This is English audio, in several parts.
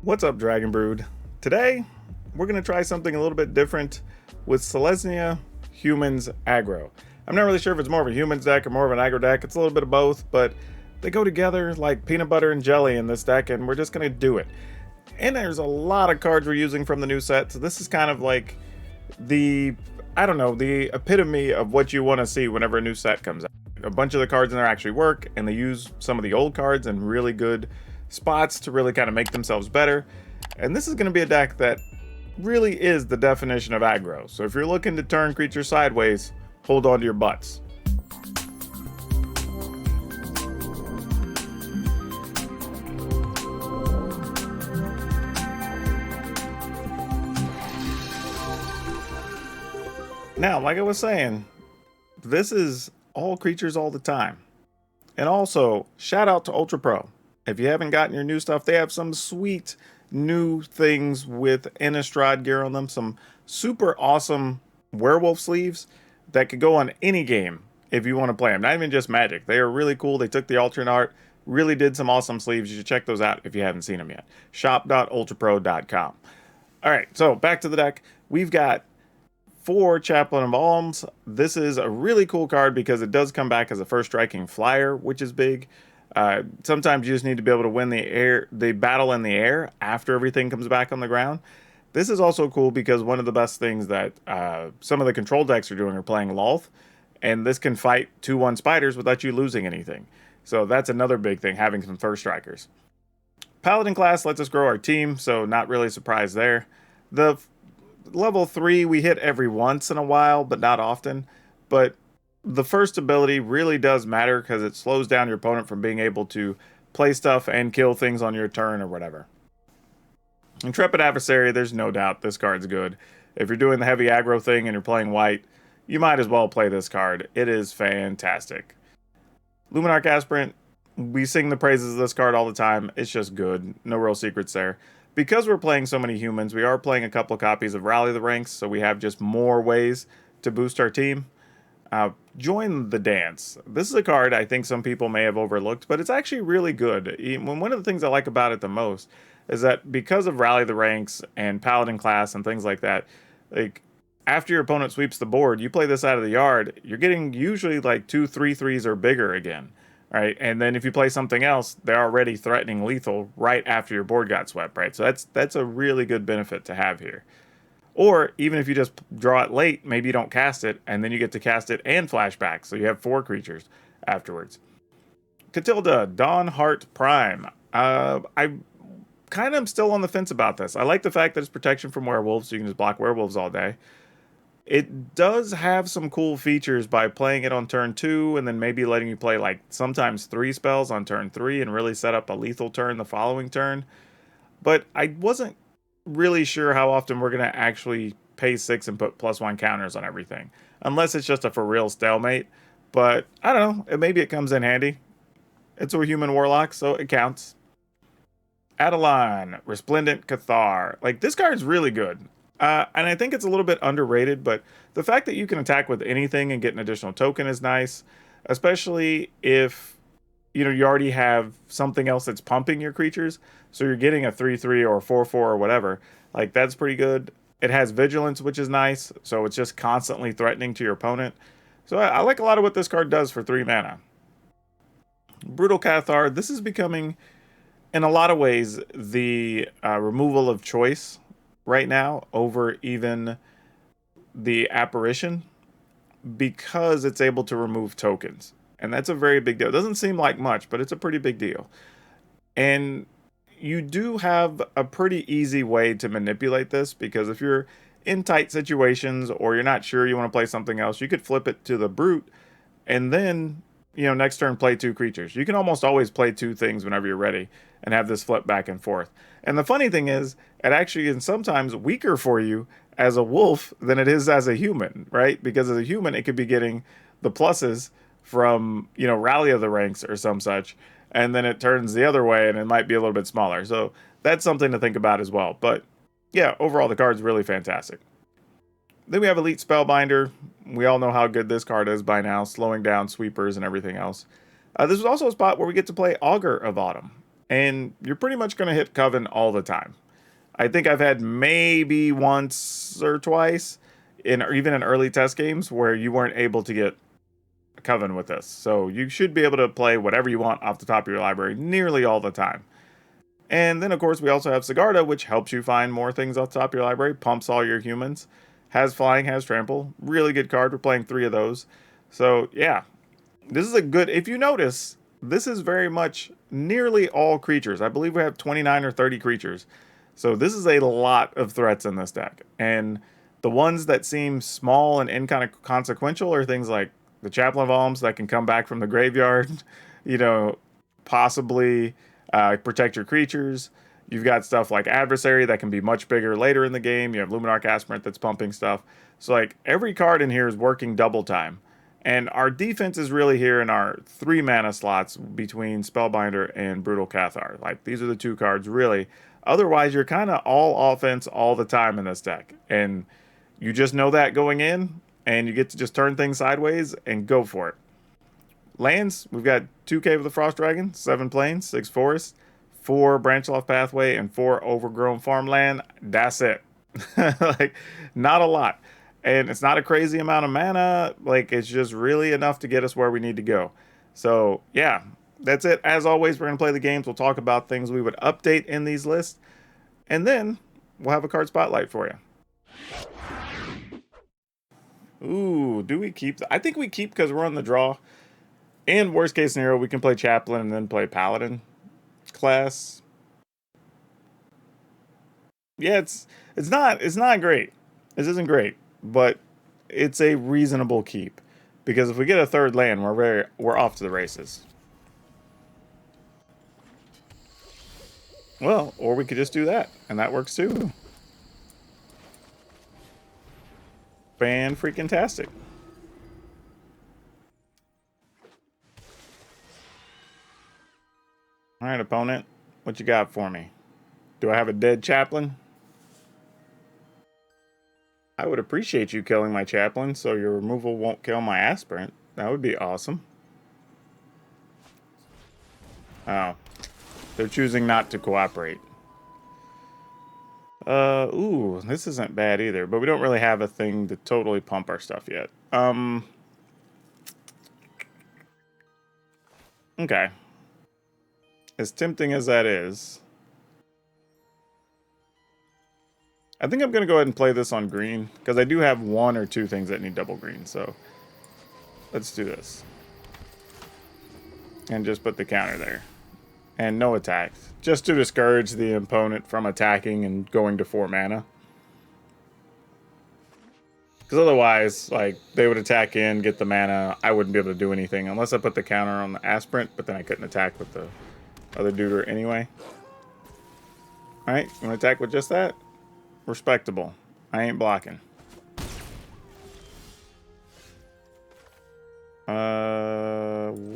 What's up, Dragon Brood? Today, we're going to try something a little bit different with Selesnya Humans Aggro. I'm not really sure if it's more of a humans deck or more of an aggro deck. It's a little bit of both, but they go together like peanut butter and jelly in this deck, and we're just going to do it. And there's a lot of cards we're using from the new set, so this is kind of like the, the epitome of what you want to see whenever a new set comes out. A bunch of the cards in there actually work, and they use some of the old cards in really good spots to really kind of make themselves better. And this is going to be a deck that really is the definition of aggro. So if you're looking to turn creatures sideways, hold on to your butts. Now, like I was saying, this is all creatures all the time. And also, shout out to Ultra Pro. If you haven't gotten your new stuff, they have some sweet new things with Innistrad gear on them. Some super awesome werewolf sleeves that could go on any game if you want to play them. Not even just Magic. They are really cool. They took the alternate art, really did some awesome sleeves. You should check those out if you haven't seen them yet. Shop.ultrapro.com. All right, so back to the deck. We've got 4 Chaplain of Alms. This is a really cool card because it does come back as a first striking flyer, which is big. Sometimes you just need to be able to win the battle in the air after everything comes back on the ground. This is also cool because one of the best things that some of the control decks are doing are playing Lolth, and this can fight 2/1 spiders without you losing anything. So that's another big thing, having some first strikers. Paladin class lets us grow our team, so not really surprised there. The level 3 we hit every once in a while, but not often. But the first ability really does matter because it slows down your opponent from being able to play stuff and kill things on your turn or whatever. Intrepid Adversary, there's no doubt this card's good. If you're doing the heavy aggro thing and you're playing white, you might as well play this card. It is fantastic. Luminarch Aspirant, we sing the praises of this card all the time. It's just good. No real secrets there. Because we're playing so many humans, we are playing a couple of copies of Rally the Ranks, so we have just more ways to boost our team. Join the Dance. This is a card I think some people may have overlooked, but it's actually really good. One of the things I like about it the most is that because of Rally the Ranks and Paladin class and things like that, like after your opponent sweeps the board, you play this out of the yard, you're getting usually like 2 3/3s or bigger again, right? And then if you play something else, they're already threatening lethal right after your board got swept, right? So that's a really good benefit to have here. Or even if you just draw it late, maybe you don't cast it, and then you get to cast it and flashback, so you have 4 creatures afterwards. Catilda, Dawnheart Prime. I kind of still on the fence about this. I like the fact that it's protection from werewolves, so you can just block werewolves all day. It does have some cool features by playing it on turn 2, and then maybe letting you play like sometimes 3 spells on turn 3 and really set up a lethal turn the following turn. But I wasn't really sure how often we're going to actually pay 6 and put +1 counters on everything, unless it's just a for real stalemate. But I don't know, maybe it comes in handy. It's a human warlock, so it counts. Adeline, Resplendent Cathar. Like, this card's really good, and I think it's a little bit underrated, but the fact that you can attack with anything and get an additional token is nice, especially if you already have something else that's pumping your creatures, so you're getting a 3/3 or 4/4 or whatever. Like, that's pretty good. It has vigilance, which is nice, so it's just constantly threatening to your opponent. So I like a lot of what this card does for 3 mana. Brutal Cathar, this is becoming, in a lot of ways, the removal of choice right now over even the Apparition, because it's able to remove tokens. And that's a very big deal. It doesn't seem like much, but it's a pretty big deal. And you do have a pretty easy way to manipulate this, because if you're in tight situations or you're not sure you want to play something else, you could flip it to the Brute and then, next turn play 2 creatures. You can almost always play 2 things whenever you're ready and have this flip back and forth. And the funny thing is, it actually is sometimes weaker for you as a wolf than it is as a human, right? Because as a human, it could be getting the pluses from, Rally of the Ranks or some such, and then it turns the other way and it might be a little bit smaller. So that's something to think about as well. But yeah, overall the card's really fantastic. Then we have Elite Spellbinder. We all know how good this card is by now, slowing down sweepers and everything else. This is also a spot where we get to play Augur of Autumn. and you're pretty much going to hit Coven all the time. I think I've had maybe once or twice, even in early test games, where you weren't able to get Coven with this. So you should be able to play whatever you want off the top of your library nearly all the time. And then, of course, we also have Sigarda, which helps you find more things off the top of your library, pumps all your humans, has flying, has trample. Really good card. We're playing 3 of those. So, yeah, this is a good... If you notice, this is very much nearly all creatures. I believe we have 29 or 30 creatures. So this is a lot of threats in this deck. And the ones that seem small and inconsequential are things like the Chaplain of Alms that can come back from the graveyard, you know, possibly protect your creatures. You've got stuff like Adversary that can be much bigger later in the game. You have Luminarch Aspirant that's pumping stuff. So, like, every card in here is working double time. And our defense is really here in our 3 mana slots between Spellbinder and Brutal Cathar. Like, these are the 2 cards, really. Otherwise, you're kind of all offense all the time in this deck. And you just know that going in, and you get to just turn things sideways and go for it. Lands, we've got 2 Cave of the Frost Dragon, 7 Plains, 6 Forests, 4 Branchloft Pathway, and 4 Overgrown Farmland. That's it. Like, not a lot. And it's not a crazy amount of mana. Like, it's just really enough to get us where we need to go. So, yeah, that's it. As always, we're going to play the games. We'll talk about things we would update in these lists. And then we'll have a card spotlight for you. Ooh, do we keep? I think we keep because we're on the draw. And worst case scenario, we can play Chaplain and then play Paladin class. Yeah, it's not great. This isn't great, but it's a reasonable keep because if we get a 3rd land, we're off to the races. Well, or we could just do that, and that works too. Fan-freaking-tastic. All right, opponent, what you got for me? Do I have a dead Chaplain? I would appreciate you killing my Chaplain so your removal won't kill my Aspirant. That would be awesome. Oh, they're choosing not to cooperate. Ooh, this isn't bad either, but we don't really have a thing to totally pump our stuff yet. Okay. As tempting as that is, I think I'm going to go ahead and play this on green, because I do have 1 or 2 things that need double green, so let's do this. And just put the counter there. And no attacks. Just to discourage the opponent from attacking and going to 4 mana. Because otherwise, like, they would attack in, get the mana, I wouldn't be able to do anything unless I put the counter on the Aspirant, but then I couldn't attack with the other duder anyway. Alright, you want to attack with just that? Respectable. I ain't blocking.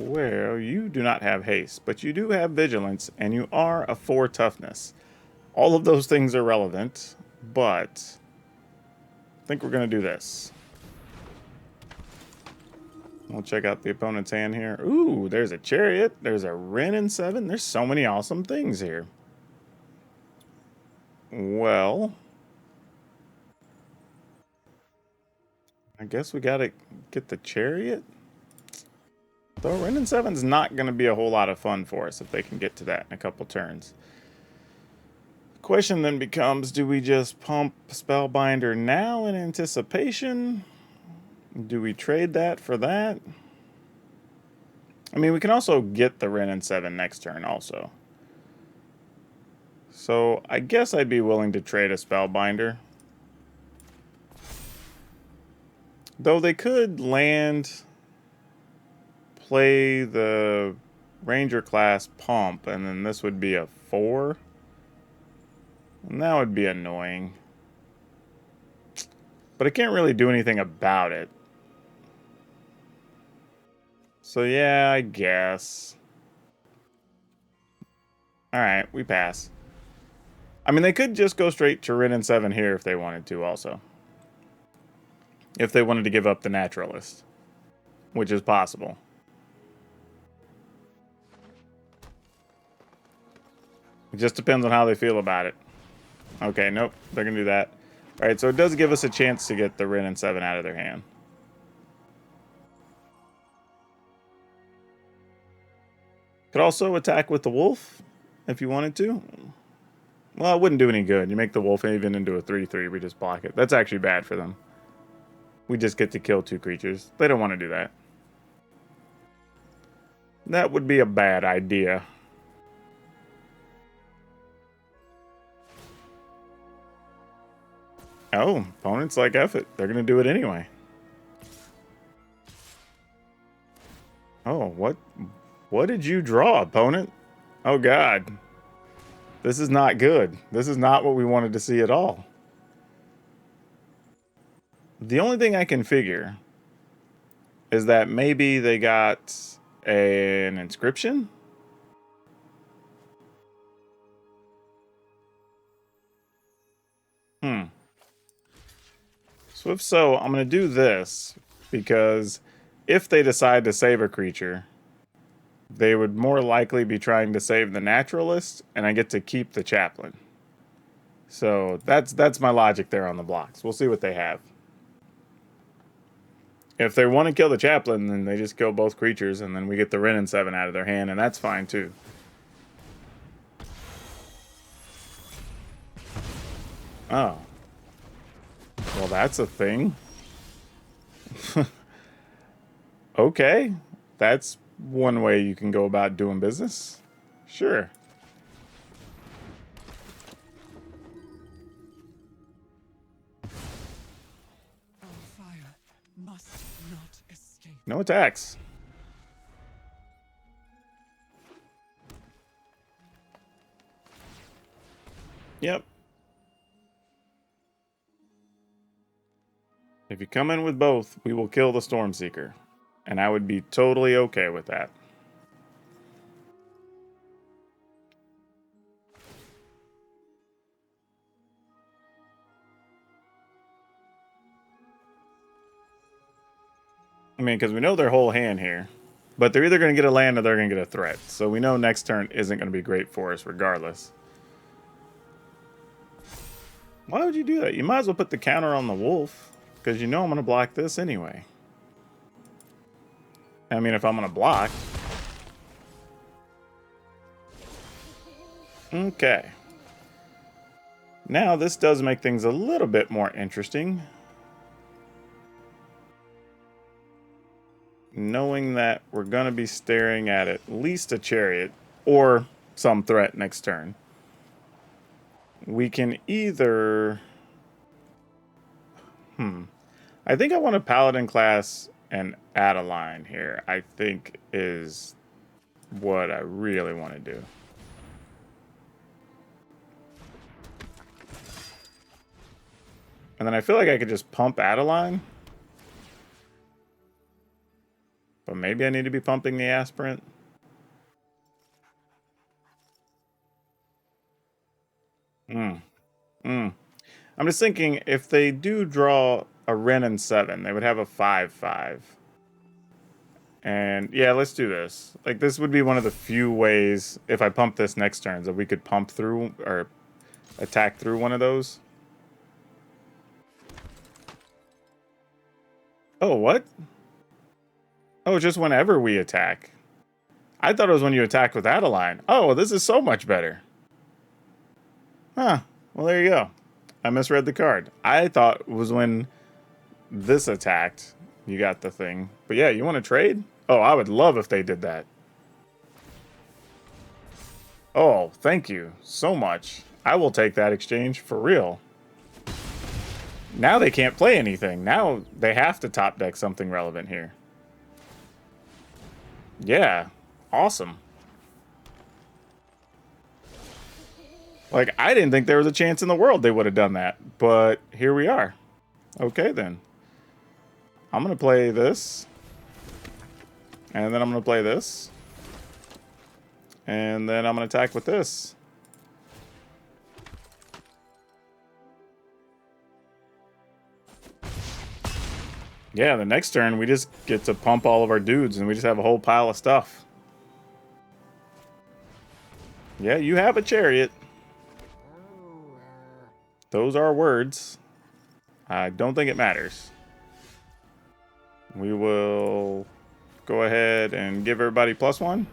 Well, you do not have haste, but you do have vigilance, and you are a 4 toughness. All of those things are relevant, but I think we're going to do this. We'll check out the opponent's hand here. Ooh, there's a Chariot. There's a Wrenn and 7. There's so many awesome things here. Well, I guess we got to get the Chariot. Though Wrenn and 7's not going to be a whole lot of fun for us if they can get to that in a couple turns. The question then becomes, do we just pump Spellbinder now in anticipation? Do we trade that for that? I mean, we can also get the Wrenn and 7 next turn also. So I guess I'd be willing to trade a Spellbinder. Though they could land, play the Ranger class pump, and then this would be a 4. And that would be annoying. But I can't really do anything about it. So yeah, I guess. Alright, we pass. I mean, they could just go straight to Wrenn and 7 here if they wanted to also. If they wanted to give up the Naturalist. Which is possible. It just depends on how they feel about it. Okay, nope, they're gonna do that. All right, so it does give us a chance to get the Ren and 7 out of their hand. Could also attack with the wolf if you wanted to. Well, it wouldn't do any good. You make the wolf even into a 3/3, we just block it. That's actually bad for them. We just get to kill 2 creatures. They don't want to do that. That would be a bad idea. Oh, opponents like F it. They're going to do it anyway. Oh, what did you draw, opponent? Oh, God. This is not good. This is not what we wanted to see at all. The only thing I can figure is that maybe they got an inscription? So if so, I'm going to do this because if they decide to save a creature, they would more likely be trying to save the naturalist, and I get to keep the chaplain. So that's my logic there on the blocks. We'll see what they have. If they want to kill the chaplain, then they just kill both creatures, and then we get the Ren and 7 out of their hand, and that's fine too. Oh. Well, that's a thing. Okay. That's one way you can go about doing business. Sure. Our fire must not escape. No attacks. Yep. If you come in with both, we will kill the Stormseeker. And I would be totally okay with that. I mean, because we know their whole hand here. But they're either going to get a land or they're going to get a threat. So we know next turn isn't going to be great for us regardless. Why would you do that? You might as well put the counter on the wolf. Because you know I'm going to block this anyway. I mean, if I'm going to block. Okay. Now, this does make things a little bit more interesting. Knowing that we're going to be staring at least a chariot or some threat next turn. We can either... I think I want a Paladin class and add a line here, I think is what I really want to do. And then I feel like I could just pump Adeline. But maybe I need to be pumping the Aspirant. I'm just thinking, if they do draw a Ren and 7, they would have a 5/5. And yeah, let's do this. Like, this would be one of the few ways, if I pump this next turn, that we could pump through or attack through one of those. Oh, what? Oh, just whenever we attack. I thought it was when you attack with Adeline. Oh, this is so much better. Huh. Well, there you go. I misread the card. I thought it was when this attacked, you got the thing. But yeah, you want to trade? Oh, I would love if they did that. Oh, thank you so much. I will take that exchange for real. Now they can't play anything. Now they have to top deck something relevant here. Yeah, awesome. Like, I didn't think there was a chance in the world they would have done that, but here we are. Okay, then. I'm going to play this. And then I'm going to play this. And then I'm going to attack with this. Yeah, the next turn, we just get to pump all of our dudes, and we just have a whole pile of stuff. Yeah, you have a chariot. Those are words. I don't think it matters. We will go ahead and give everybody +1.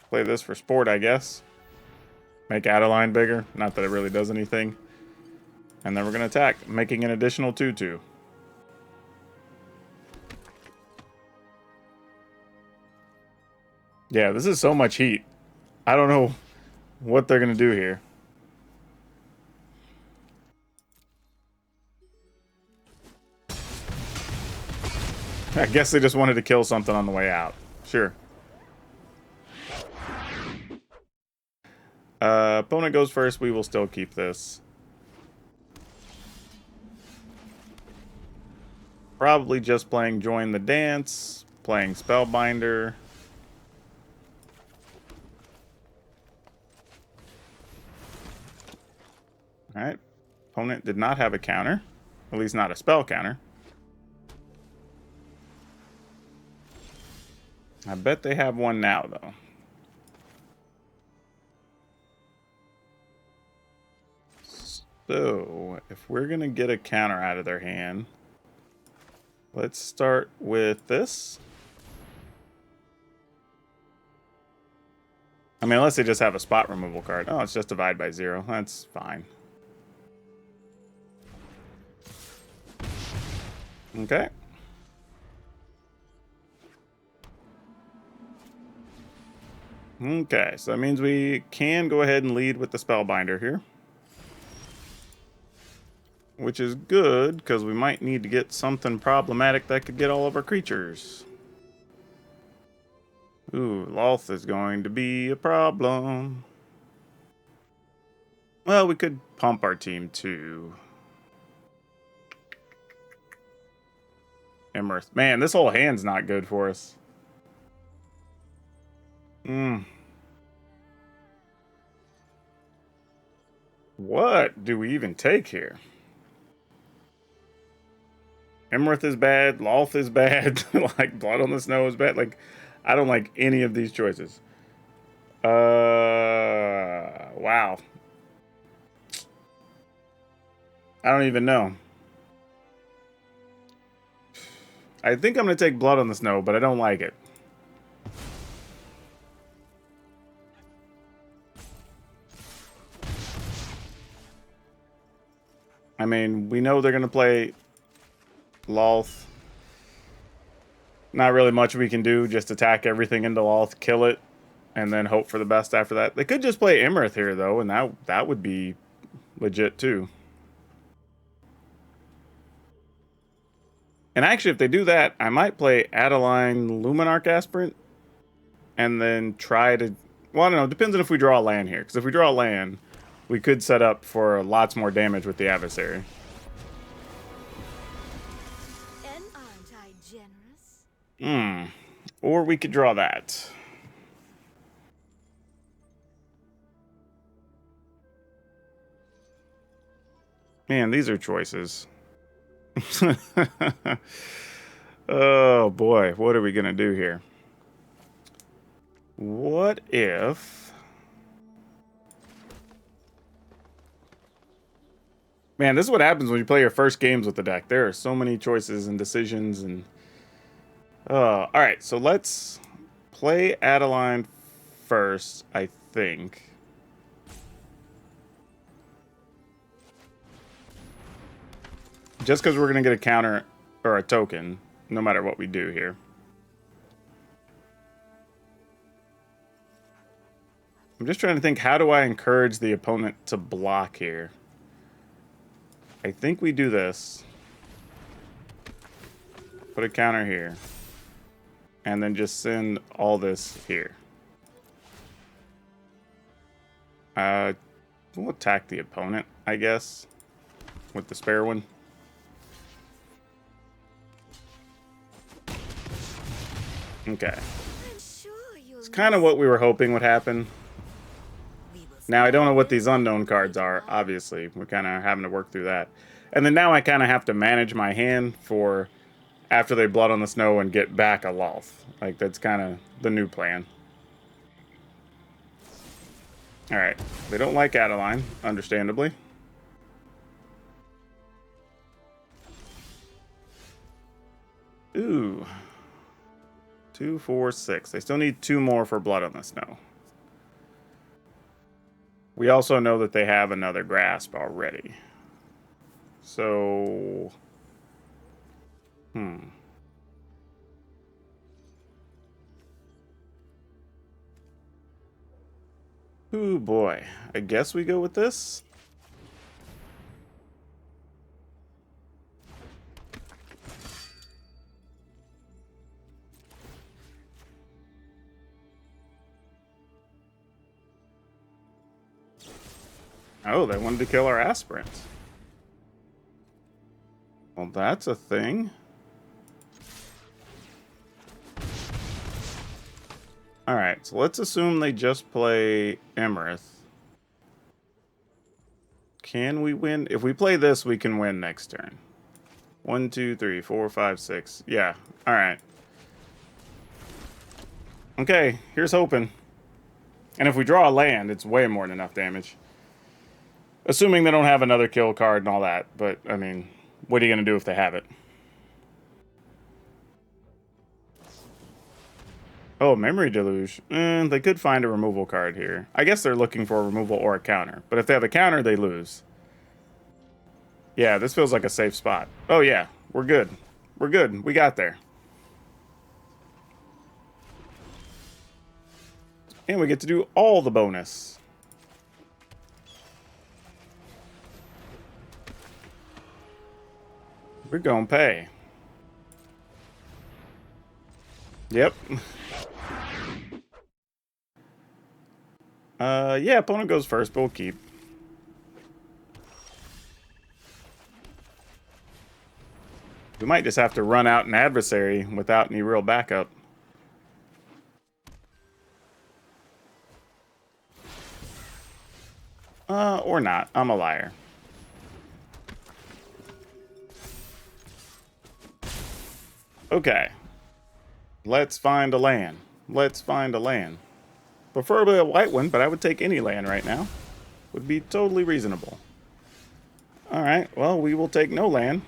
Play this for sport, I guess. Make Adeline bigger. Not that it really does anything. And then we're going to attack, making an additional 2/2. Yeah, this is so much heat. I don't know what they're going to do here. I guess they just wanted to kill something on the way out. Sure. Opponent goes first. We will still keep this. Probably just playing Join the Dance, playing Spellbinder. Alright. Opponent did not have a counter. At least not a spell counter. I bet they have one now, though. So, if we're going to get a counter out of their hand, let's start with this. I mean, unless they just have a spot removal card. Oh, it's just divide by 0. That's fine. Okay. Okay, so that means we can go ahead and lead with the Spellbinder here. Which is good, because we might need to get something problematic that could get all of our creatures. Ooh, Loth is going to be a problem. Well, we could pump our team too. Emerth. Man, this whole hand's not good for us. What do we even take here? Emerth is bad. Loth is bad. Like, Blood on the Snow is bad. Like, I don't like any of these choices. Wow. I don't even know. I think I'm going to take Blood on the Snow, but I don't like it. I mean, we know they're going to play Loth. Not really much we can do. Just attack everything into Loth, kill it, and then hope for the best after that. They could just play Emerth here, though, and that would be legit, too. And actually, if they do that, I might play Adeline Luminarch Aspirant and then try to... Well, I don't know. It depends on if we draw a land here. Because if we draw a land, we could set up for lots more damage with the adversary. And aren't I generous? Or we could draw that. Man, these are choices. Oh boy, what are we gonna do here? What if... Man, this is what happens when you play your first games with the deck. There are so many choices and decisions and... Alright, so let's play Adeline first, I think. Just because we're going to get a counter or a token, no matter what we do here. I'm just trying to think, how do I encourage the opponent to block here? I think we do this. Put a counter here. And then just send all this here. We'll attack the opponent, I guess, with the spare one. Okay. It's kind of what we were hoping would happen. Now, I don't know what these unknown cards are, obviously. We're kind of having to work through that. And then now I kind of have to manage my hand for after they Blood on the Snow and get back a Loth. Like, that's kind of the new plan. Alright. They don't like Adeline, understandably. Ooh. 2, 4, 6. They still need 2 more for blood on the snow. We also know that they have another grasp already. So... Ooh, boy. I guess we go with this. Oh, they wanted to kill our aspirants. Well, that's a thing. Alright, so let's assume they just play Emerith. Can we win? If we play this, we can win next turn. 1, 2, 3, 4, 5, 6. Yeah, alright. Okay, here's hoping. And if we draw a land, it's way more than enough damage. Assuming they don't have another kill card and all that. But, I mean, what are you going to do if they have it? Oh, Memory Deluge. They could find a removal card here. I guess they're looking for a removal or a counter. But if they have a counter, they lose. Yeah, this feels like a safe spot. Oh, yeah. We're good. We're good. We got there. And we get to do all the bonus. We're gonna pay. Yep. Yeah, opponent goes first, but we'll keep. We might just have to run out an adversary without any real backup. Or not. I'm a liar. Okay. Let's find a land. Let's find a land. Preferably a white one, but I would take any land right now. Would be totally reasonable. Alright, well, we will take no land.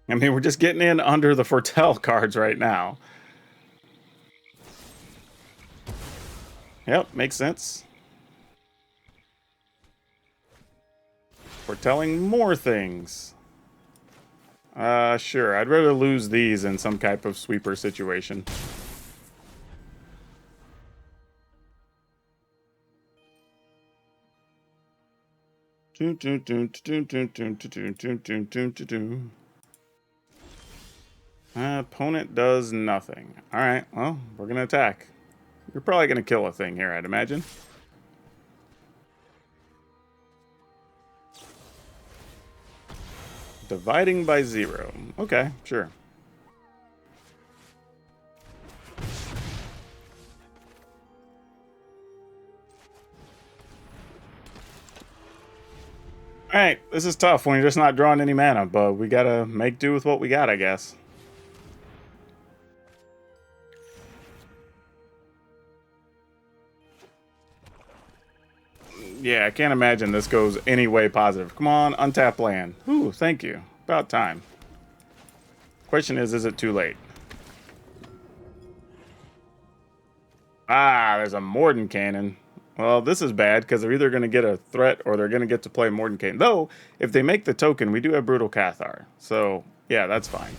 I mean, we're just getting in under the Foretell cards right now. Yep, makes sense. Foretelling more things. Sure. I'd rather lose these in some type of sweeper situation. Opponent does nothing. Alright, well, we're gonna attack. You're probably gonna kill a thing here, I'd imagine. Dividing by 0. Okay, sure. Alright, this is tough when you're just not drawing any mana, but we gotta make do with what we got, I guess. Yeah, I can't imagine this goes any way positive. Come on, untap land. Ooh, thank you. About time. Question is it too late? Ah, there's a Morden Cannon. Well, this is bad because they're either going to get a threat or they're going to get to play Morden Cannon. Though, if they make the token, we do have Brutal Cathar. So, yeah, that's fine.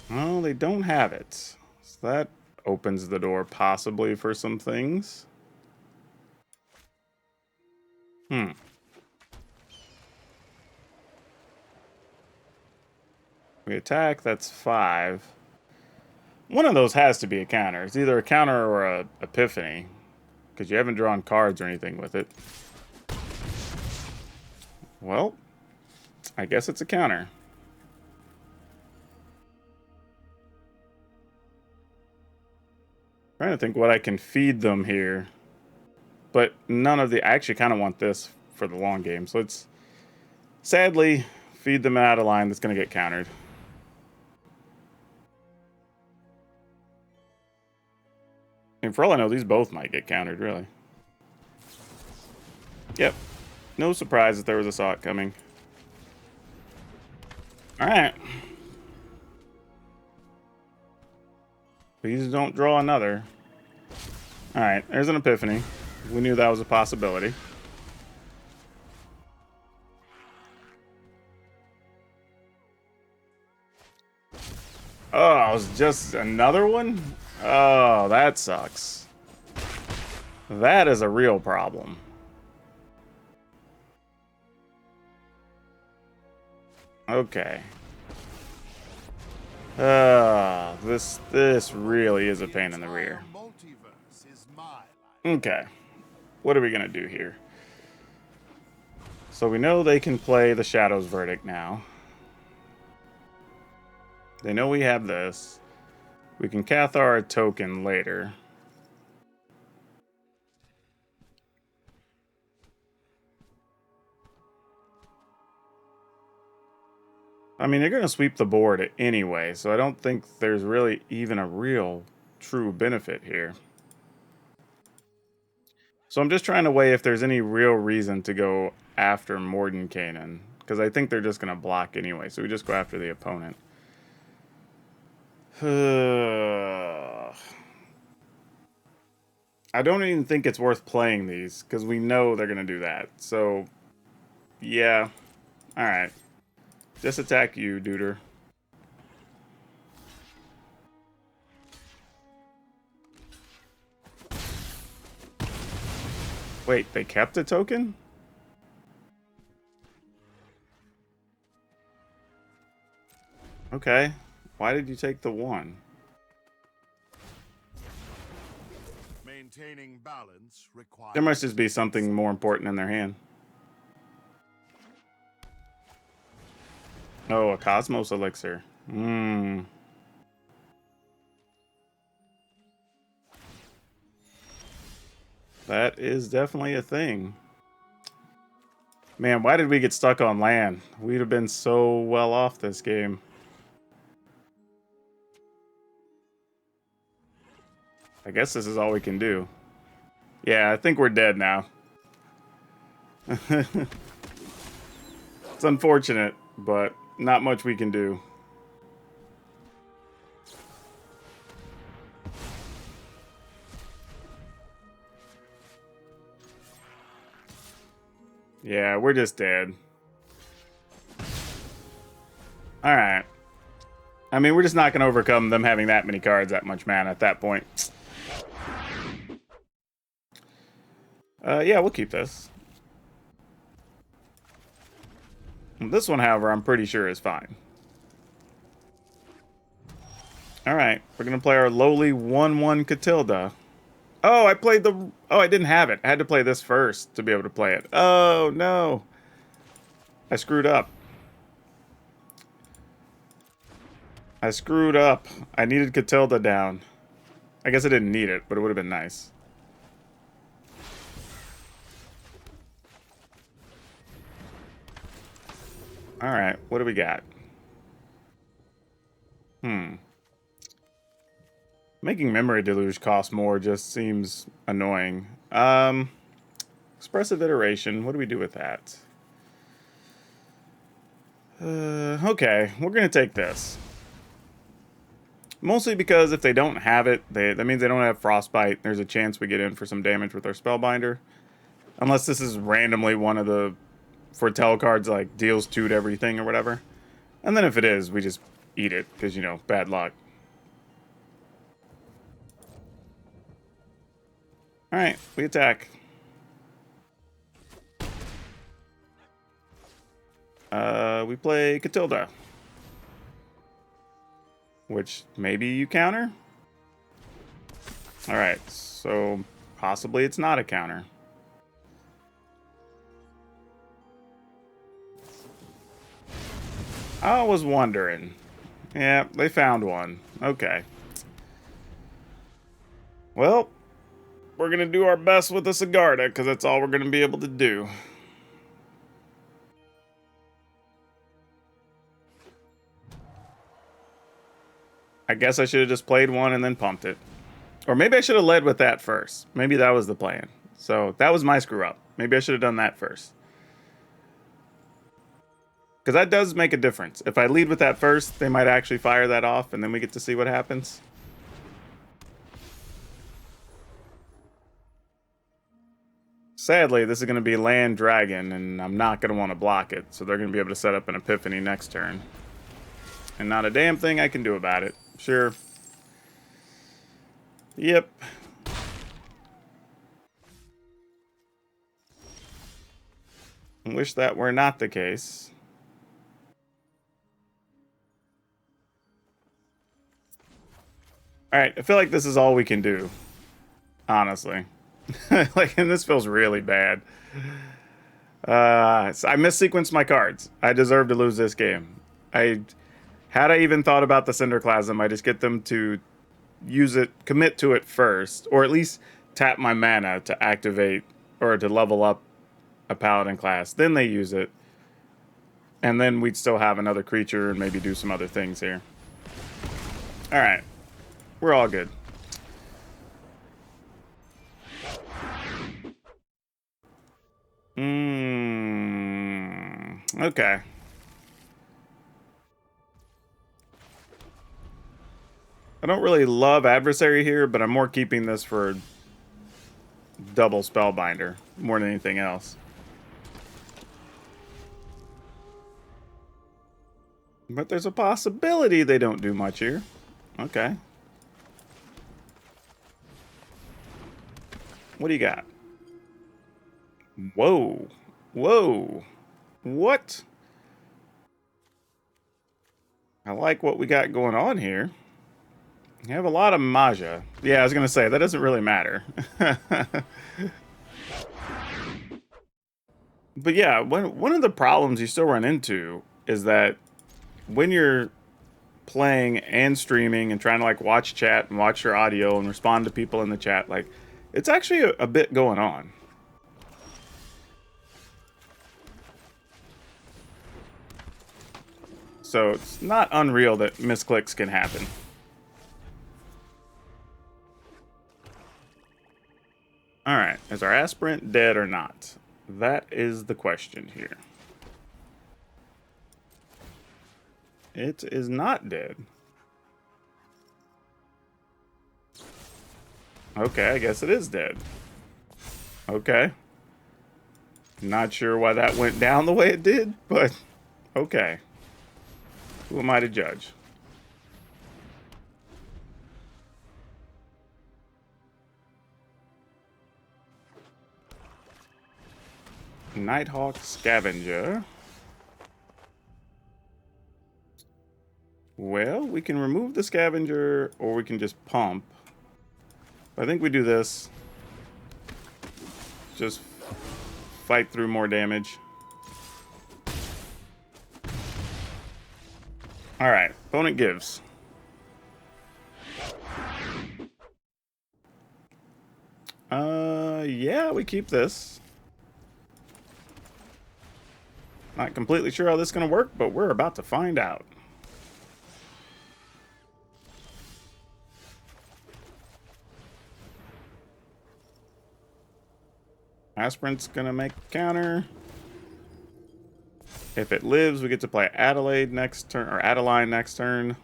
Well, they don't have it. So that opens the door possibly for some things. We attack, that's 5. One of those has to be a counter. It's either a counter or a epiphany. Because you haven't drawn cards or anything with it. Well, I guess it's a counter. Trying to think what I can feed them here. But none of the... I actually kind of want this for the long game. So let's sadly feed them out of line that's going to get countered. And for all I know, these both might get countered, really. Yep. No surprise that there was a Sot coming. Alright. Please don't draw another. Alright, there's an Epiphany. We knew that was a possibility. Oh, it was just another one? Oh, that sucks. That is a real problem. Okay. This really is a pain in the rear. Okay. What are we gonna do here? So we know they can play the Shadow's Verdict now. They know we have this. We can Cathar a token later. I mean, they're going to sweep the board anyway, so I don't think there's really even a real true benefit here. So I'm just trying to weigh if there's any real reason to go after Mordenkainen, because I think they're just going to block anyway, so we just go after the opponent. I don't even think it's worth playing these, because we know they're going to do that. So, yeah. Alright. Just attack you, duder. Wait, they kept a token? Okay. Why did you take the one? Maintaining balance requires... There must just be something more important in their hand. Oh, a Cosmos Elixir. That is definitely a thing. Man, why did we get stuck on land? We'd have been so well off this game. I guess this is all we can do. Yeah, I think we're dead now. It's unfortunate, but not much we can do. Yeah, we're just dead. Alright. I mean, we're just not going to overcome them having that many cards, that much mana at that point. Yeah, we'll keep this. This one, however, I'm pretty sure is fine. Alright, we're going to play our lowly 1/1 Catilda. Oh, I played the... Oh, I didn't have it. I had to play this first to be able to play it. Oh, no. I screwed up. I screwed up. I needed Catilda down. I guess I didn't need it, but it would have been nice. Alright, what do we got? Making Memory Deluge cost more just seems annoying. Expressive Iteration, what do we do with that? Okay, we're going to take this. Mostly because if they don't have it, that means they don't have Frostbite. There's a chance we get in for some damage with our Spellbinder. Unless this is randomly one of the Foretell cards, like deals 2 to everything or whatever. And then if it is, we just eat it, because, you know, bad luck. Alright, we attack. We play Catilda. Which, maybe you counter? Alright, so possibly it's not a counter. I was wondering. Yeah, they found one. Okay. Well, we're going to do our best with the Sigarda, because that's all we're going to be able to do. I guess I should have just played one and then pumped it. Or maybe I should have led with that first. Maybe that was the plan. So that was my screw up. Maybe I should have done that first. Because that does make a difference. If I lead with that first, they might actually fire that off, and then we get to see what happens. Sadly, this is going to be land dragon, and I'm not going to want to block it. So they're going to be able to set up an Epiphany next turn. And not a damn thing I can do about it. Sure. Yep. I wish that were not the case. Alright, I feel like this is all we can do. Honestly. Like, and this feels really bad. So I missequenced my cards. I deserve to lose this game. Had I even thought about the Cinderclasm, I just get them to use it, commit to it first, or at least tap my mana to activate or to level up a Paladin class. Then they use it. And then we'd still have another creature and maybe do some other things here. Alright. We're all good. Okay. I don't really love Adversary here, but I'm more keeping this for double Spellbinder more than anything else. But there's a possibility they don't do much here. Okay. What do you got? Whoa. Whoa. What? I like what we got going on here. You have a lot of Maja. Yeah, I was going to say, that doesn't really matter. But yeah, one of the problems you still run into is that when you're playing and streaming and trying to like watch chat and watch your audio and respond to people in the chat, like it's actually a bit going on. So it's not unreal that misclicks can happen. Alright, is our aspirant dead or not? That is the question here. It is not dead. Okay, I guess it is dead. Okay. Not sure why that went down the way it did, but okay. Who am I to judge? Nighthawk Scavenger. Well, we can remove the Scavenger, or we can just pump. I think we do this. Just fight through more damage. Alright, opponent gives. Yeah, we keep this. Not completely sure how this is going to work, but we're about to find out. Aspirant's going to make a counter. If it lives, we get to play Adelaide next turn, or Adeline next turn.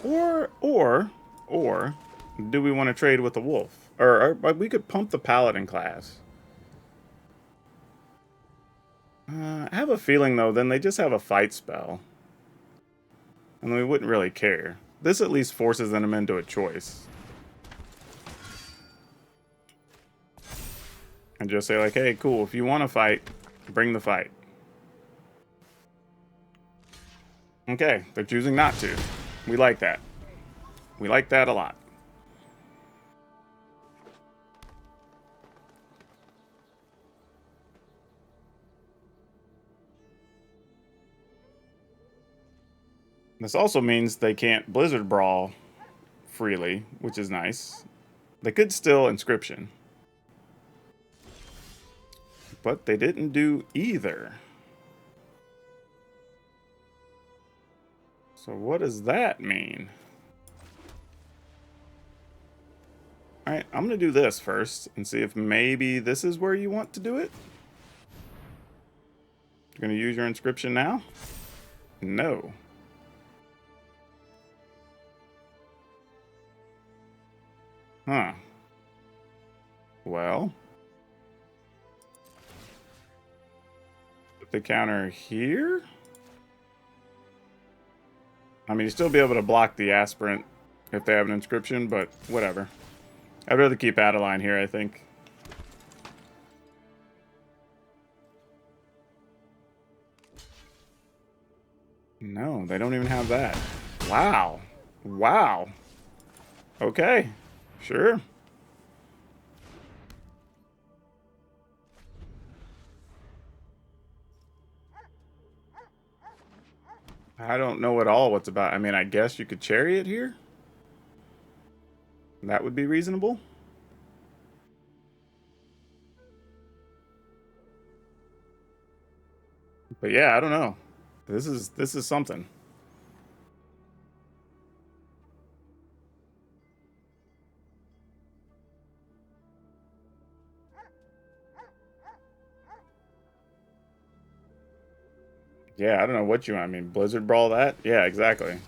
Or do we want to trade with the wolf? Or we could pump the Paladin class. I have a feeling, though, then they just have a fight spell. And we wouldn't really care. This at least forces them into a choice. And just say, like, hey, cool, if you want to fight, bring the fight. Okay, they're choosing not to. We like that. We like that a lot. This also means they can't Blizzard Brawl freely, which is nice. They could still Inscription. But they didn't do either. So what does that mean? Alright, I'm going to do this first and see if maybe this is where you want to do it. You're going to use your Inscription now? No. Huh. Well. Put the counter here? I mean, you still be able to block the Aspirant if they have an Inscription, but whatever. I'd rather keep Adeline here, I think. No, they don't even have that. Wow. Wow. Okay. Sure. I don't know at all what's about. I mean, I guess you could Chariot here. That would be reasonable. But yeah, I don't know. This is something. Yeah, I don't know what you want. I mean, Blizzard Brawl that? Yeah, exactly.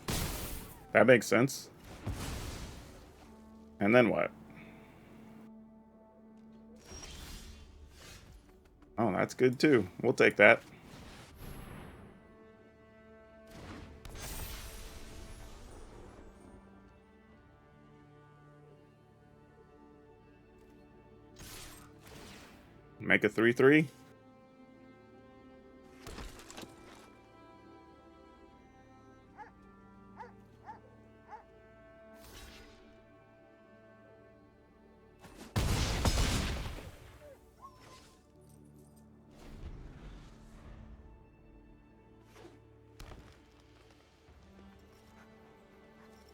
That makes sense. And then what? Oh, that's good too. We'll take that. Make a 3/3.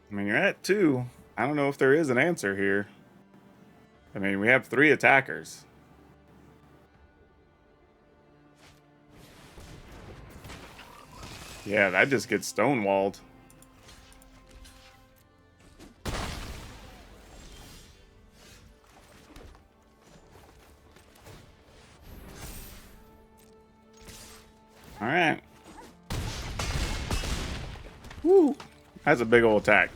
I mean, you're at 2. I don't know if there is an answer here. I mean, we have 3 attackers. Yeah, that just gets stonewalled. All right. Woo. That's a big old attack.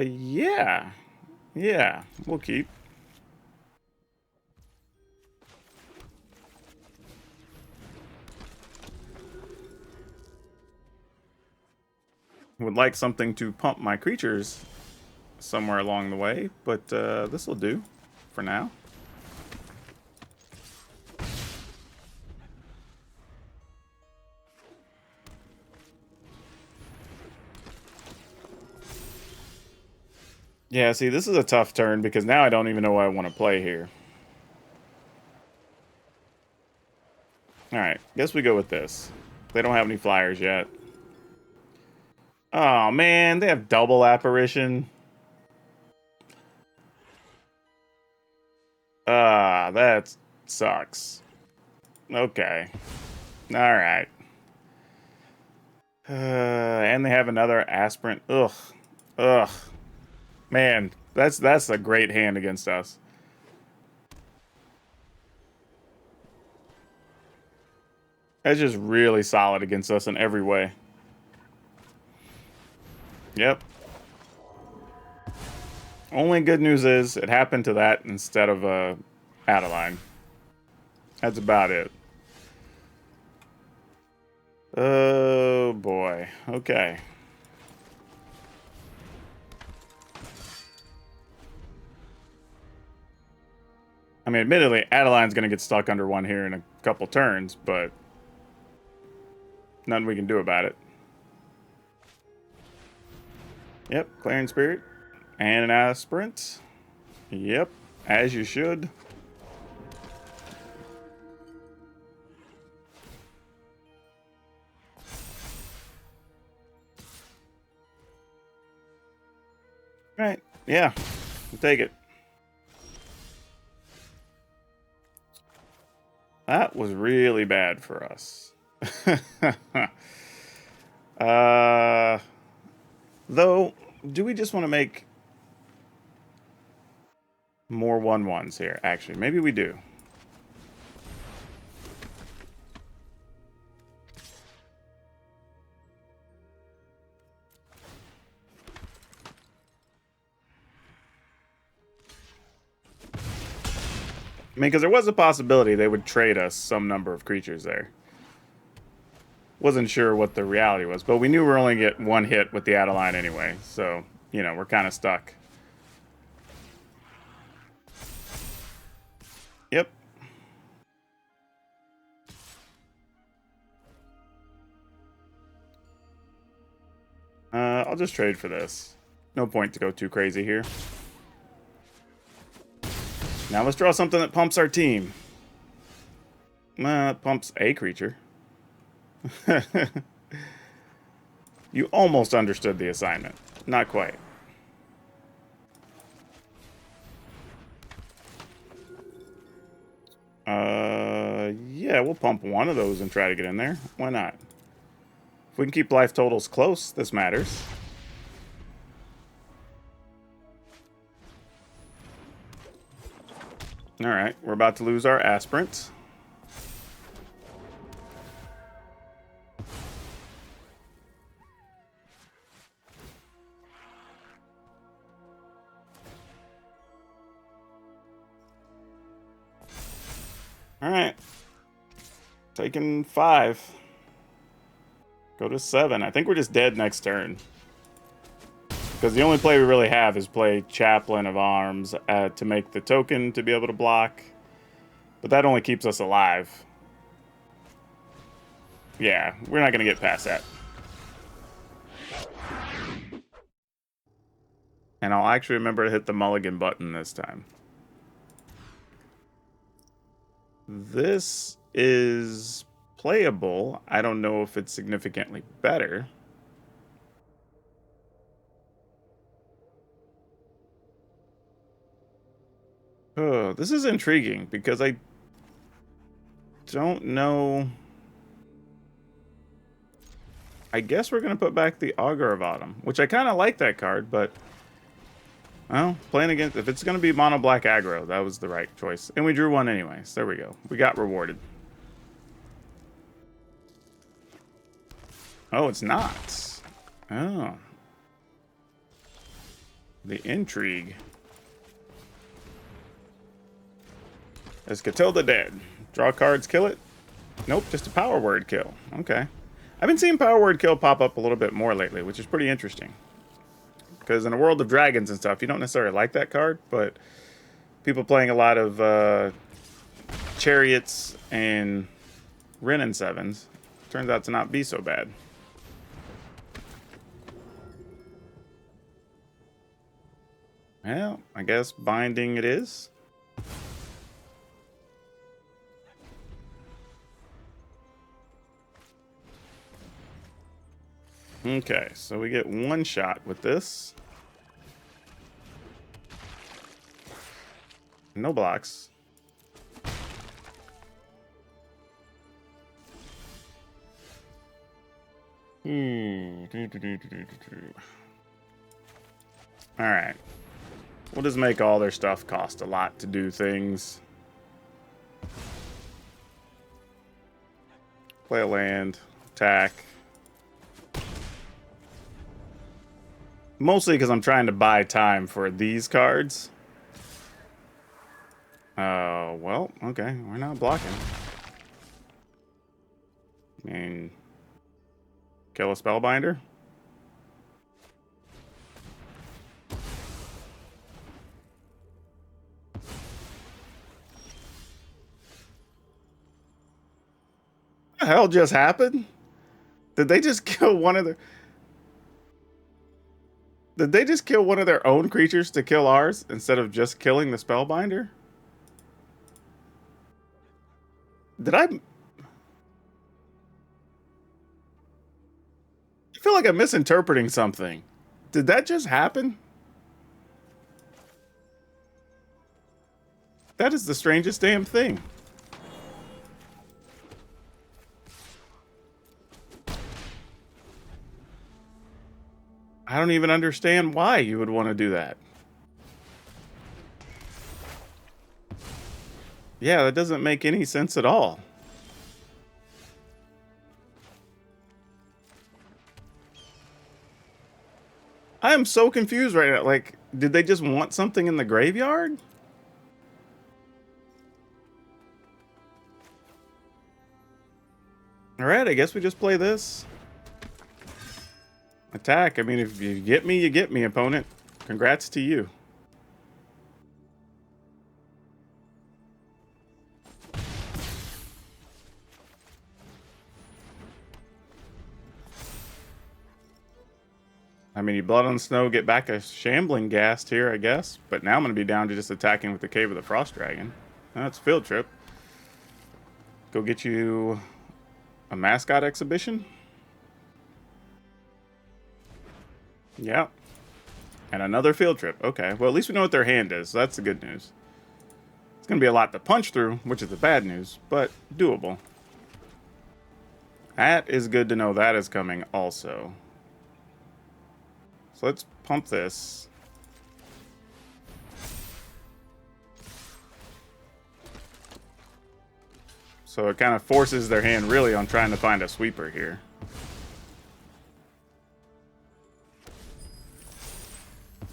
Yeah. Yeah, we'll keep. Would like something to pump my creatures somewhere along the way, but this will do for now. Yeah, see, this is a tough turn because now I don't even know what I want to play here. Alright, guess we go with this. They don't have any flyers yet. Oh, man, they have double Apparition. That sucks. Okay. Alright. And they have another Aspirant. Ugh. Ugh. Man, that's a great hand against us. That's just really solid against us in every way. Yep. Only good news is it happened to that instead of Adeline. That's about it. Oh boy. Okay. I mean, admittedly, Adeline's gonna get stuck under one here in a couple turns, but nothing we can do about it. Yep, Clarion Spirit. And an Aspirant. Yep, as you should. Right. Yeah. We'll take it. That was really bad for us. Though, do we just want to make more 1/1s here? Actually, maybe we do. I mean, because there was a possibility they would trade us some number of creatures there. Wasn't sure what the reality was, but we knew we were only get one hit with the Adeline anyway, so, you know, we're kind of stuck. Yep. I'll just trade for this. No point to go too crazy here. Now let's draw something that pumps our team. It pumps a creature. You almost understood the assignment. Not quite. Yeah, we'll pump one of those and try to get in there. Why not? If we can keep life totals close, this matters. Alright, we're about to lose our aspirant. Alright. Taking 5. Go to 7. I think we're just dead next turn. Because the only play we really have is play Chaplain of Arms to make the token to be able to block. But that only keeps us alive. Yeah, we're not going to get past that. And I'll actually remember to hit the mulligan button this time. This is playable. I don't know if it's significantly better. Oh, this is intriguing because I don't know. I guess we're going to put back the Augur of Autumn, which I kind of like that card, but well, playing against, if it's going to be mono black aggro, that was the right choice. And we drew one anyways. There we go. We got rewarded. Oh, it's not. Oh. The intrigue. Is Catilda dead? Draw cards, kill it? Nope, just a power word kill. Okay. I've been seeing power word kill pop up a little bit more lately, which is pretty interesting. Because in a world of dragons and stuff, you don't necessarily like that card, but people playing a lot of chariots and Ren and Sevens turns out to not be so bad. Well, I guess binding it is. Okay, so we get one shot with this. No blocks. Alright. We'll just make all their stuff cost a lot to do things. Play a land. Attack. Mostly because I'm trying to buy time for these cards. Well, okay. We're not blocking. I mean, kill a Spellbinder? What the hell just happened? Did they just kill one of their... Did they just kill one of their own creatures to kill ours instead of just killing the Spellbinder? Did I feel like I'm misinterpreting something. Did that just happen? That is the strangest damn thing. I don't even understand why you would want to do that. Yeah, that doesn't make any sense at all. I am so confused right now. Like, did they just want something in the graveyard? Alright, I guess we just play this. Attack. I mean, if you get me, opponent. Congrats to you. I mean, you Blood on Snow, get back a Shambling Ghast here, I guess. But now I'm going to be down to just attacking with the Cave of the Frost Dragon. That's Field Trip. Go get you a Mascot Exhibition. Yeah. And another Field Trip. Okay, well, at least we know what their hand is. So that's the good news. It's going to be a lot to punch through, which is the bad news, but doable. That is good to know that is coming also. So let's pump this. So it kind of forces their hand really on trying to find a sweeper here.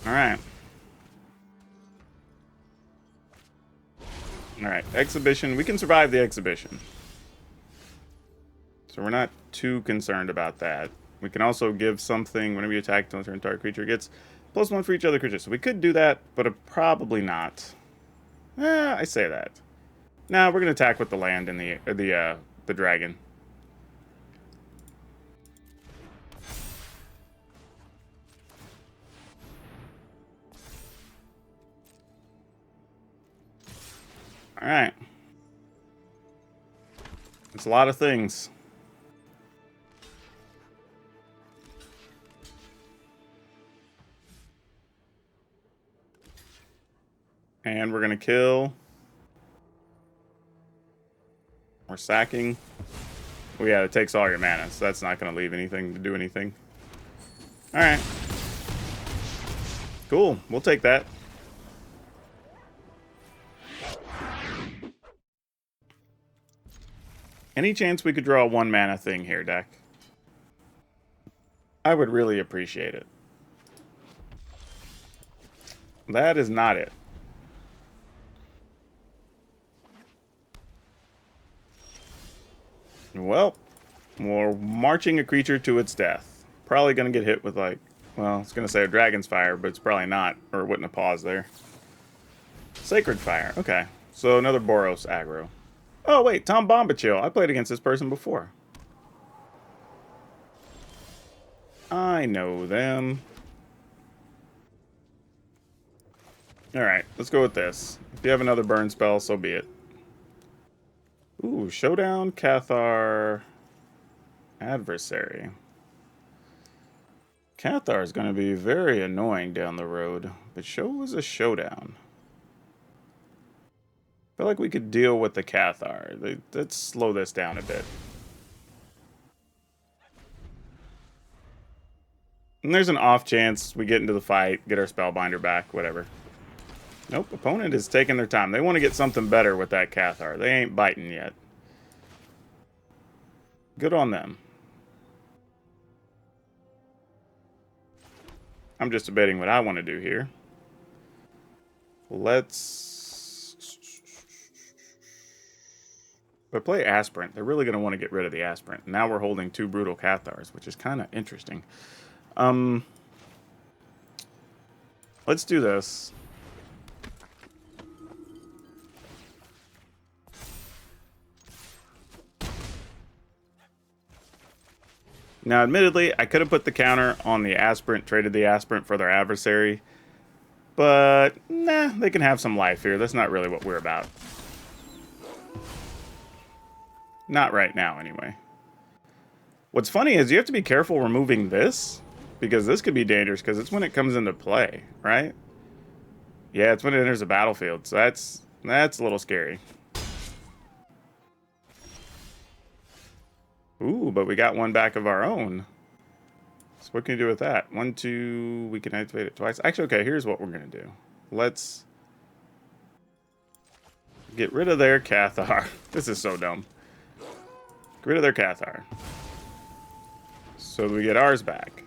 Alright. Alright, exhibition. We can survive the exhibition. So we're not too concerned about that. We can also give something whenever you attack until an entire creature gets +1 for each other creature. So we could do that, but probably not. I say that. Nah, we're gonna attack with the land and the dragon. All right. It's a lot of things. And we're going to kill. We're sacking. Well, yeah, it takes all your mana, so that's not going to leave anything to do anything. All right. Cool. We'll take that. Any chance we could draw a 1 mana thing here, deck? I would really appreciate it. That is not it. Well, we're marching a creature to its death. Probably going to get hit with, like, well, it's going to say a Dragon's Fire, but it's probably not, or it wouldn't have paused there. Sacred Fire. Okay. So another Boros Aggro. Oh, wait, Tom Bombachil. I played against this person before. I know them. Alright, let's go with this. If you have another burn spell, so be it. Ooh, Showdown, Cathar, Adversary. Cathar is going to be very annoying down the road, but show us a Showdown. I feel like we could deal with the Cathar. Let's slow this down a bit. And there's an off chance we get into the fight, get our Spellbinder back, whatever. Nope, opponent is taking their time. They want to get something better with that Cathar. They ain't biting yet. Good on them. I'm just debating what I want to do here. Let's... If I play Aspirant, they're really going to want to get rid of the Aspirant. Now we're holding 2 Brutal Cathars, which is kind of interesting. Let's do this. Now, admittedly, I could have put the counter on the Aspirant, traded the Aspirant for their adversary. But, nah, they can have some life here. That's not really what we're about. Not right now, anyway. What's funny is you have to be careful removing this, because this could be dangerous, because it's when it comes into play, right? Yeah, it's when it enters the battlefield, so That's a little scary. Ooh, but we got one back of our own. So what can you do with that? 1, 2, we can activate it twice. Actually, okay, here's what we're going to do. Let's get rid of their Cathar. This is so dumb. Get rid of their Cathar. So we get ours back.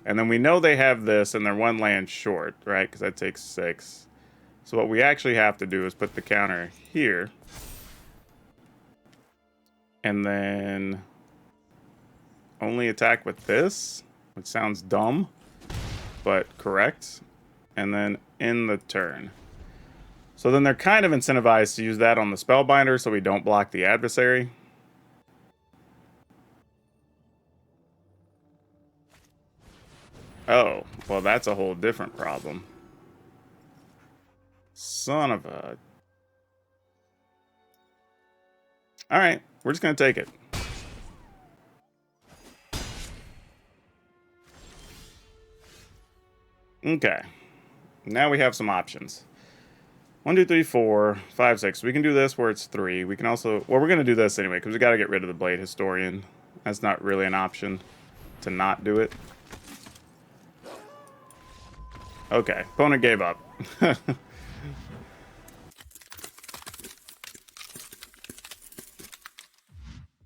And then we know they have this and they're 1 land short, right? Because that takes 6. So what we actually have to do is put the counter here. And then only attack with this, which sounds dumb, but correct. And then end the turn. So then they're kind of incentivized to use that on the Spellbinder so we don't block the adversary. Oh, well, that's a whole different problem. Son of a... Alright, we're just going to take it. Okay. Now we have some options. 1, 2, 3, 4, 5, 6. We can do this where it's 3. We can also... Well, we're going to do this anyway, because we got to get rid of the Blade Historian. That's not really an option to not do it. Okay, opponent gave up.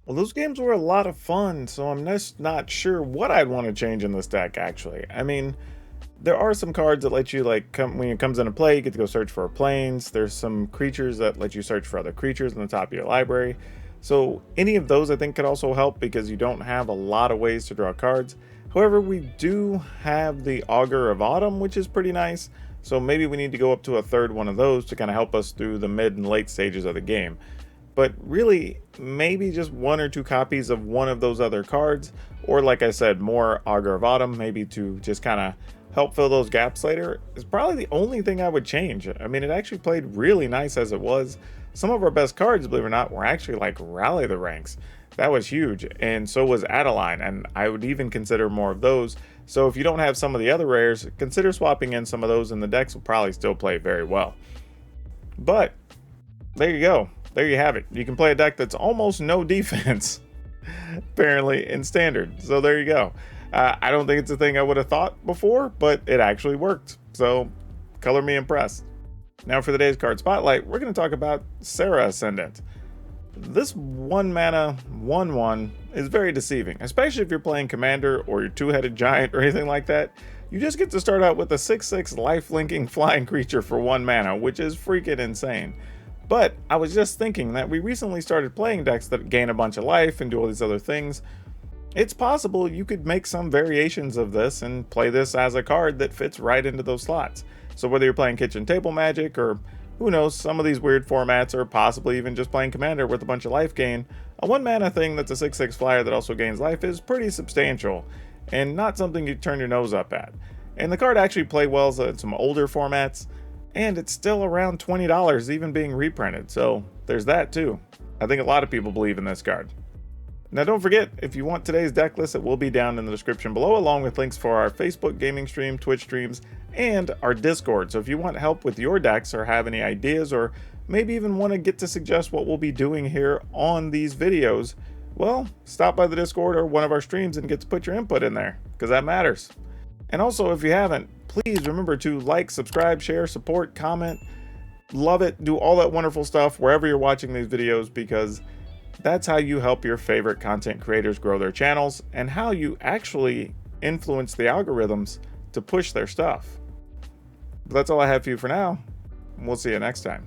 Well, those games were a lot of fun, so I'm just not sure what I'd want to change in this deck, actually. I mean, there are some cards that let you, like, when it comes into play, you get to go search for planes. There's some creatures that let you search for other creatures on the top of your library. So any of those, I think, could also help because you don't have a lot of ways to draw cards. However, we do have the Augur of Autumn, which is pretty nice. So maybe we need to go up to a 3rd one of those to kind of help us through the mid and late stages of the game. But really, maybe just 1 or 2 copies of one of those other cards. Or like I said, more Augur of Autumn, maybe to just kind of help fill those gaps later, is probably the only thing I would change. I mean, it actually played really nice as it was. Some of our best cards, believe it or not, were actually like Rally the Ranks. That was huge, and so was Adeline, and I would even consider more of those. So if you don't have some of the other rares, consider swapping in some of those, and the decks will probably still play very well. But there you go. There you have it. You can play a deck that's almost no defense, apparently, in Standard. So there you go. I don't think it's a thing I would have thought before, but it actually worked. So color me impressed. Now for the day's card spotlight, we're going to talk about Serra Ascendant. This 1 mana 1/1 is very deceiving, especially if you're playing Commander or your 2-headed giant or anything like that. You just get to start out with a 6/6 life-linking flying creature for 1 mana, which is freaking insane. But I was just thinking that we recently started playing decks that gain a bunch of life and do all these other things. It's possible you could make some variations of this and play this as a card that fits right into those slots. So whether you're playing Kitchen Table Magic or who knows, some of these weird formats, or possibly even just playing Commander with a bunch of life gain, a 1 mana thing that's a 6/6 flyer that also gains life is pretty substantial, and not something you turn your nose up at. And the card actually played well in some older formats, and it's still around $20 even being reprinted, so there's that too. I think a lot of people believe in this card. Now don't forget, if you want today's deck list, it will be down in the description below, along with links for our Facebook gaming stream, Twitch streams, and our Discord. So if you want help with your decks or have any ideas, or maybe even want to get to suggest what we'll be doing here on these videos, well, stop by the Discord or one of our streams and get to put your input in there, because that matters. And also, if you haven't, please remember to like, subscribe, share, support, comment, love it, do all that wonderful stuff wherever you're watching these videos, because that's how you help your favorite content creators grow their channels, and how you actually influence the algorithms to push their stuff. But that's all I have for you for now. We'll see you next time.